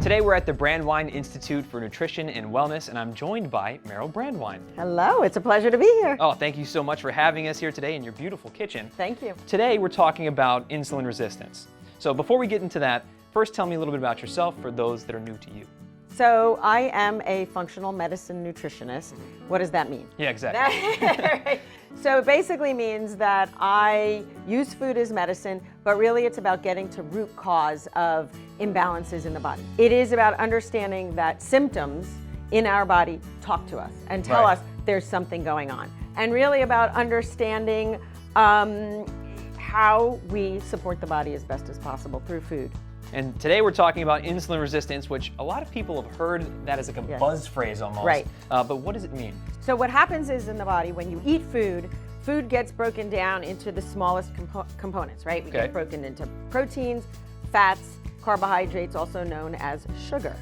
Today we're at the Brandwein Institute for Nutrition and Wellness, and I'm joined by Meryl Brandwein. Hello, it's a pleasure to be here. Oh, thank you so much for having us here today in your beautiful kitchen. Thank you. Today we're talking about insulin resistance. So before we get into that, first tell me a little bit about yourself for those that are new to you. So I am a functional medicine nutritionist. What does that mean? Yeah, exactly. So it basically means that I use food as medicine, but really it's about getting to root cause of imbalances in the body. It is about understanding that symptoms in our body talk to us and tell us there's something going on. And really about understanding how we support the body as best as possible through food. And today we're talking about insulin resistance, which a lot of people have heard that as like a buzz phrase almost. Right. But what does it mean? So what happens is in the body, when you eat food, food gets broken down into the smallest components, right? We get broken into proteins, fats, carbohydrates, also known as sugar.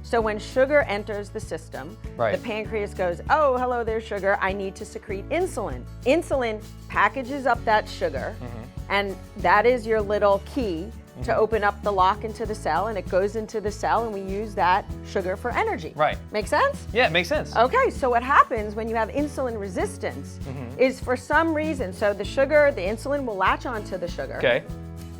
So when sugar enters the system, the pancreas goes, oh, hello there, sugar, I need to secrete insulin. Insulin packages up that sugar, and that is your little key to open up the lock into the cell, and it goes into the cell, and we use that sugar for energy. Right. Make sense? Yeah, it makes sense. Okay, so what happens when you have insulin resistance is for some reason, so the sugar, the insulin will latch onto the sugar,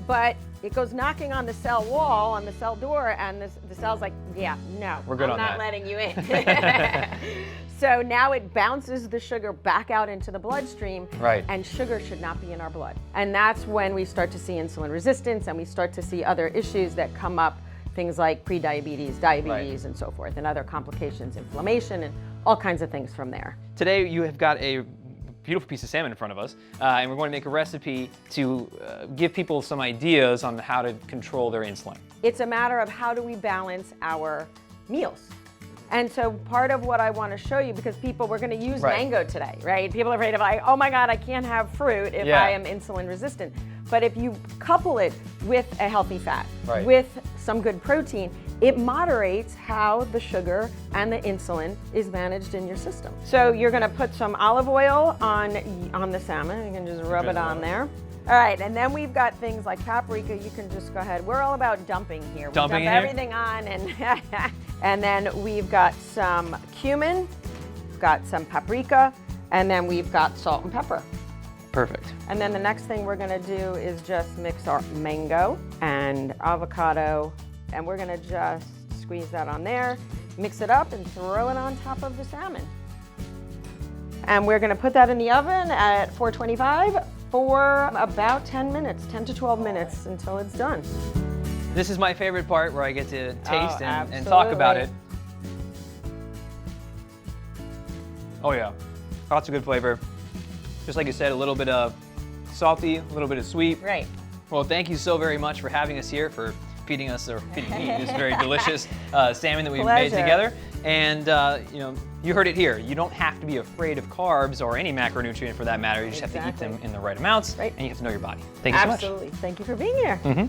but it goes knocking on the cell wall, on the cell door, and the cell's like, yeah, no, we're good I'm on not that. letting you in. So now it bounces the sugar back out into the bloodstream, and sugar should not be in our blood. And that's when we start to see insulin resistance, and we start to see other issues that come up, things like prediabetes, diabetes, and so forth, and other complications, inflammation, and all kinds of things from there. Today you have got a beautiful piece of salmon in front of us, and we're going to make a recipe to give people some ideas on how to control their insulin. It's a matter of how do we balance our meals. And so part of what I want to show you, because we're going to use mango today, right? People are afraid of like, oh my God, I can't have fruit if I am insulin resistant. But if you couple it with a healthy fat, with some good protein, it moderates how the sugar and the insulin is managed in your system. So you're going to put some olive oil on the salmon. You can just rub it on there. All right, and then we've got things like paprika. You can just go ahead. We're all about dumping here. We dump everything on, and then we've got some cumin, we've got some paprika, and then we've got salt and pepper. Perfect. And then the next thing we're gonna do is just mix our mango and avocado, and we're gonna just squeeze that on there, mix it up, and throw it on top of the salmon. And we're gonna put that in the oven at 425 for about 10 minutes, 10 to 12 minutes until it's done. This is my favorite part where I get to taste and talk about it. Oh yeah, lots of good flavor. Just like you said, a little bit of salty, a little bit of sweet. Right. Well, thank you so very much for having us here, for feeding us, or feeding me, this very delicious salmon that we've made together. And you know, you heard it here. You don't have to be afraid of carbs or any macronutrient for that matter. You just have to eat them in the right amounts, and you have to know your body. Thank you so much. Absolutely. Thank you for being here.